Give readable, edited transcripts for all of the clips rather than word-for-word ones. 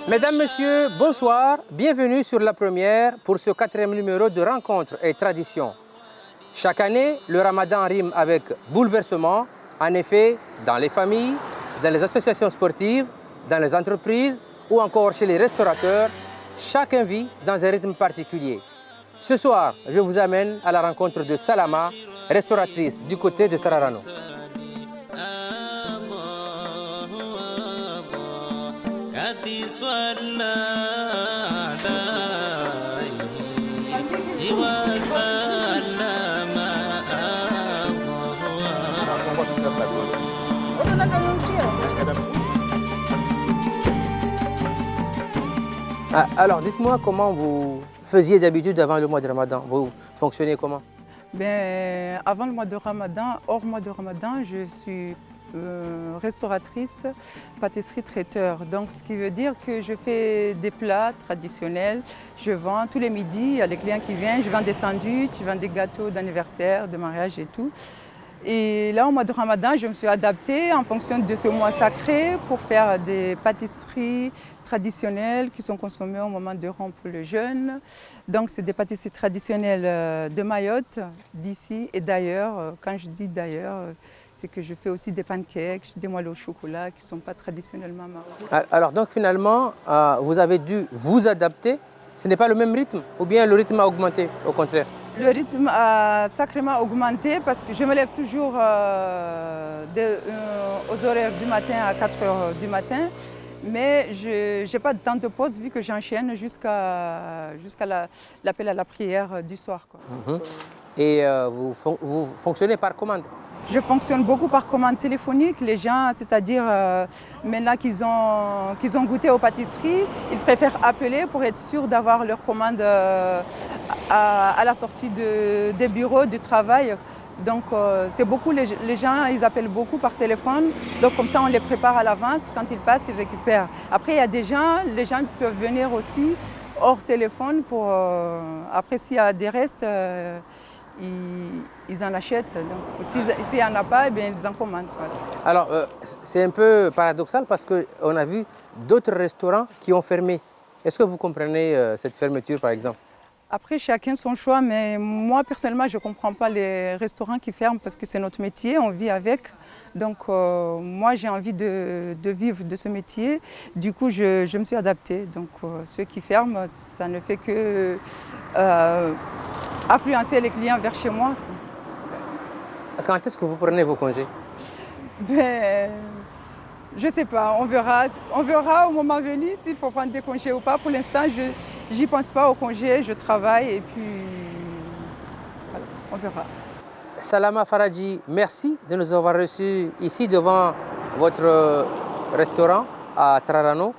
Mesdames, Messieurs, bonsoir. Bienvenue sur la première pour ce 4e numéro de Rencontres et Traditions. Chaque année, le Ramadan rime avec bouleversement. En effet, dans les familles, dans les associations sportives, dans les entreprises ou encore chez les restaurateurs, chacun vit dans un rythme particulier. Ce soir, je vous amène à la rencontre de Salama, restauratrice du côté de Tsararano. Alors, dites-moi comment vous faisiez d'habitude avant le mois de Ramadan. Vous fonctionnez comment? Avant le mois de Ramadan, hors mois de Ramadan, je suis restauratrice, pâtisserie traiteur. Donc, ce qui veut dire que je fais des plats traditionnels. Je vends tous les midis, il y a les clients qui viennent, je vends des sandwichs, je vends des gâteaux d'anniversaire, de mariage et tout. Et là, au mois de Ramadan, je me suis adaptée en fonction de ce mois sacré pour faire des pâtisseries traditionnelles qui sont consommées au moment de rompre le jeûne. Donc, c'est des pâtisseries traditionnelles de Mayotte, d'ici et d'ailleurs. Quand je dis d'ailleurs, c'est que je fais aussi des pancakes, des moelleux au chocolat qui ne sont pas traditionnellement marocains. Alors, donc finalement, vous avez dû vous adapter. Ce n'est pas le même rythme ou bien le rythme a augmenté, au contraire? Le rythme a sacrément augmenté parce que je me lève toujours aux horaires du matin à 4 heures du matin. Mais je n'ai pas de temps de pause vu que j'enchaîne jusqu'à l'appel à la prière du soir, quoi. Et vous fonctionnez par commande? Je fonctionne beaucoup par commande téléphonique. Les gens, c'est-à-dire maintenant qu'ils ont goûté aux pâtisseries, ils préfèrent appeler pour être sûrs d'avoir leur commande à la sortie des bureaux, du travail. Donc c'est beaucoup, les gens, ils appellent beaucoup par téléphone. Donc comme ça, on les prépare à l'avance. Quand ils passent, ils récupèrent. Après, il y a des gens, les gens peuvent venir aussi hors téléphone pour... après, s'il y a des restes, ils en achètent. Donc s'il n'y en a pas, eh bien, ils en commandent. Voilà. Alors, c'est un peu paradoxal parce qu'on a vu d'autres restaurants qui ont fermé. Est-ce que vous comprenez cette fermeture, par exemple? Après, chacun son choix, mais moi, personnellement, je ne comprends pas les restaurants qui ferment parce que c'est notre métier, on vit avec. Donc, moi, j'ai envie de vivre de ce métier. Du coup, je me suis adaptée. Donc, ceux qui ferment, ça ne fait que influencer les clients vers chez moi. Quand est-ce que vous prenez vos congés? Je ne sais pas, on verra au moment venu s'il faut prendre des congés ou pas. Pour l'instant, je n'y pense pas aux congés, je travaille et puis voilà, on verra. Salama Faradji, merci de nous avoir reçus ici devant votre restaurant à Tsararano,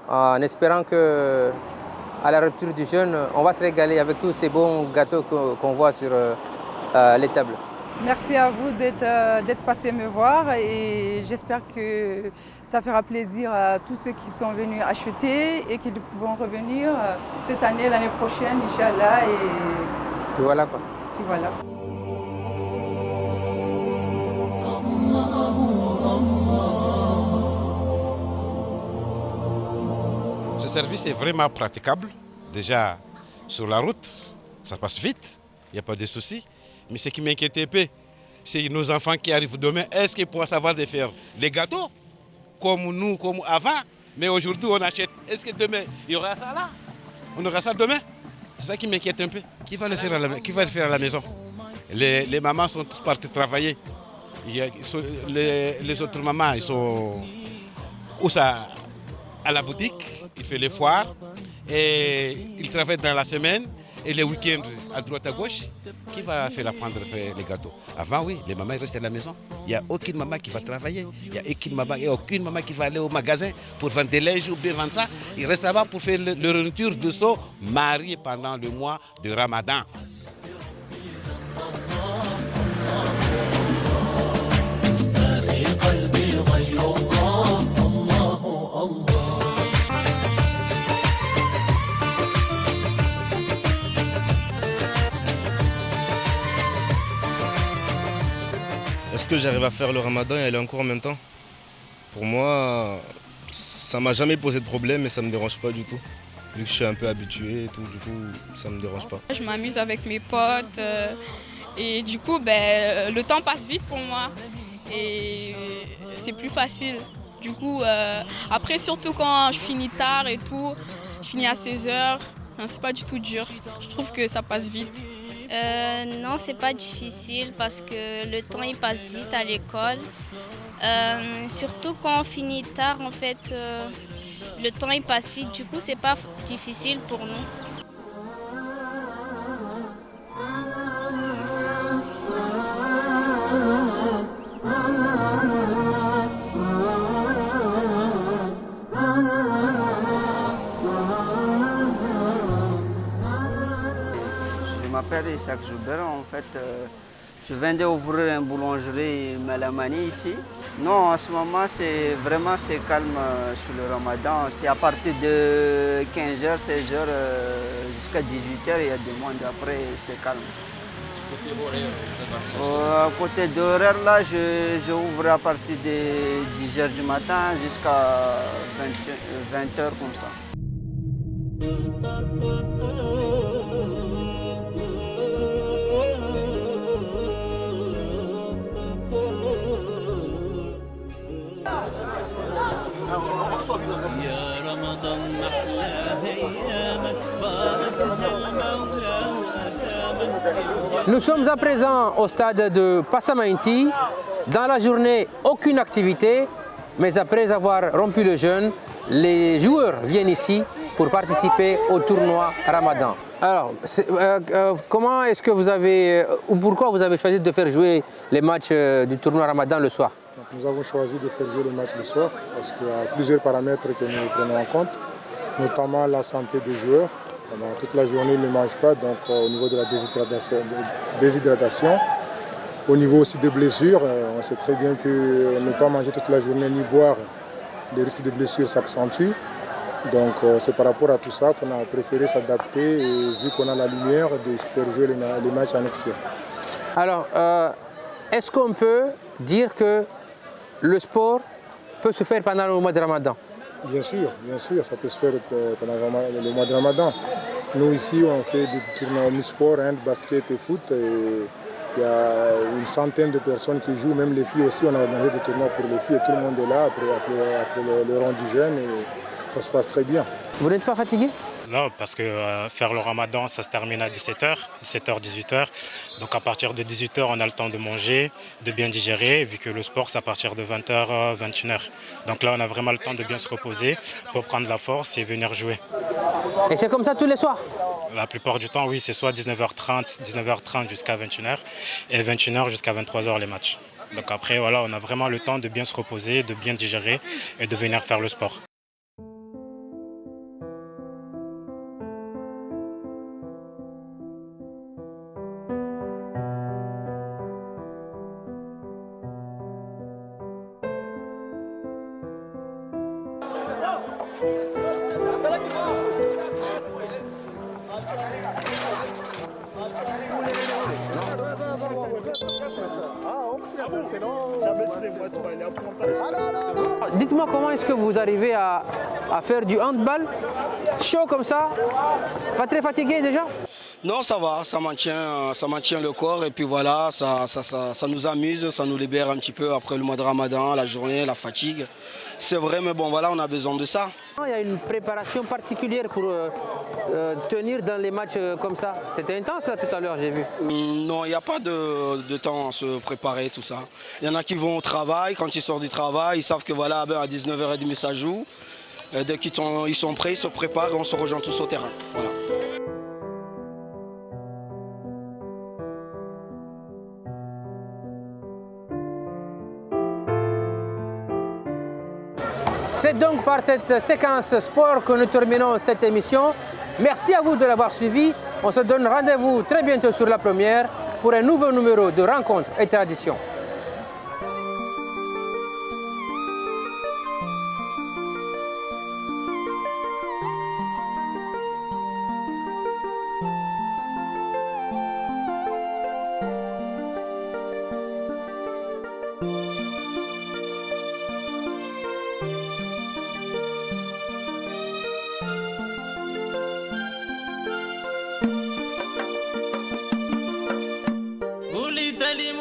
en espérant qu'à la rupture du jeûne, on va se régaler avec tous ces bons gâteaux qu'on voit sur les tables. Merci à vous d'être passé me voir et j'espère que ça fera plaisir à tous ceux qui sont venus acheter et qui pourront revenir cette année, l'année prochaine, Inch'Allah. Puis voilà quoi. Puis voilà. Ce service est vraiment praticable. Déjà, sur la route, ça passe vite, il n'y a pas de soucis. Mais ce qui m'inquiète un peu, c'est nos enfants qui arrivent demain. Est-ce qu'ils pourront savoir de faire les gâteaux comme nous, comme avant? Mais aujourd'hui, on achète. Est-ce que demain, il y aura ça là? On aura ça demain? C'est ça qui m'inquiète un peu. Qui va le faire à la maison? Les mamans sont tous parties travailler. Les autres mamans, ils sont où ça? À la boutique, ils font les foires. Et ils travaillent dans la semaine. Et les week-ends, à droite à gauche, qui va faire apprendre à faire les gâteaux? Avant, oui, les mamans restent à la maison. Il n'y a aucune maman qui va travailler. Il n'y a aucune maman qui va aller au magasin pour vendre des lèches ou bien vendre ça. Ils restent là-bas pour faire leur retour de son mari pendant le mois de Ramadan. Est-ce que j'arrive à faire le ramadan et aller en cours en même temps? Pour moi, Ça m'a jamais posé de problème et ça me dérange pas du tout. Vu que je suis un peu habitué et tout, du coup, ça me dérange pas. Je m'amuse avec mes potes et du coup, le temps passe vite pour moi et c'est plus facile. Du coup, après, surtout quand je finis tard et tout, je finis à 16h, c'est pas du tout dur. Je trouve que ça passe vite. Non, c'est pas difficile parce que le temps il passe vite à l'école. Surtout quand on finit tard, en fait, le temps il passe vite. Du coup, c'est pas difficile pour nous. Je m'appelle Isaac Joubert, en fait, je viens d'ouvrir une boulangerie Malamani ici. Non, en ce moment, c'est vraiment calme sur le ramadan. C'est à partir de 15h, 16h jusqu'à 18h, il y a des monde. Après, c'est calme. Côté d'horaire, là, j'ouvre à partir de 10h du matin jusqu'à 20h comme ça. Nous sommes à présent au stade de Passamainti. Dans la journée, aucune activité, mais après avoir rompu le jeûne, les joueurs viennent ici pour participer au tournoi Ramadan. Alors, comment est-ce que vous avez, ou pourquoi vous avez choisi de faire jouer les matchs du tournoi Ramadan le soir? Nous avons choisi de faire jouer les matchs le soir parce qu'il y a plusieurs paramètres que nous prenons en compte, notamment la santé des joueurs. Pendant toute la journée, ils ne mangent pas, donc au niveau de la déshydratation. Au niveau aussi des blessures, on sait très bien que ne pas manger toute la journée ni boire, les risques de blessures s'accentuent. Donc c'est par rapport à tout ça qu'on a préféré s'adapter et vu qu'on a la lumière, de faire jouer les matchs en nocturne. Alors, est-ce qu'on peut dire que le sport peut se faire pendant le mois de Ramadan? Bien sûr, ça peut se faire pendant le mois de Ramadan. Nous ici, on fait des tournois omnisports, hand, basket et foot. Et il y a une centaine de personnes qui jouent, même les filles aussi. On a organisé des tournois pour les filles et tout le monde est là après le rang du jeûne et ça se passe très bien. Vous n'êtes pas fatigué? Non, parce que faire le ramadan, ça se termine à 17h, 18h. Donc à partir de 18h, on a le temps de manger, de bien digérer, vu que le sport, c'est à partir de 20h, 21h. Donc là, on a vraiment le temps de bien se reposer pour prendre la force et venir jouer. Et c'est comme ça tous les soirs? La plupart du temps, oui, c'est soit 19h30 jusqu'à 21h et 21h jusqu'à 23h les matchs. Donc après, voilà, on a vraiment le temps de bien se reposer, de bien digérer et de venir faire le sport. Dites-moi comment est-ce que vous arrivez à faire du handball chaud comme ça? Pas très fatigué déjà? Non, ça va, ça maintient le corps et puis voilà, ça nous amuse, ça nous libère un petit peu après le mois de Ramadan, la journée, la fatigue. C'est vrai, mais bon voilà, on a besoin de ça. Il y a une préparation particulière pour tenir dans les matchs comme ça. C'était intense là tout à l'heure, j'ai vu. Non, il n'y a pas de temps à se préparer, tout ça. Il y en a qui vont au travail, quand ils sortent du travail, ils savent que voilà, à 19h30 ça joue. Et dès qu'ils sont prêts, ils se préparent et on se rejoint tous au terrain. Voilà. C'est donc par cette séquence sport que nous terminons cette émission. Merci à vous de l'avoir suivi. On se donne rendez-vous très bientôt sur La Première pour un nouveau numéro de Rencontres et Traditions. سليم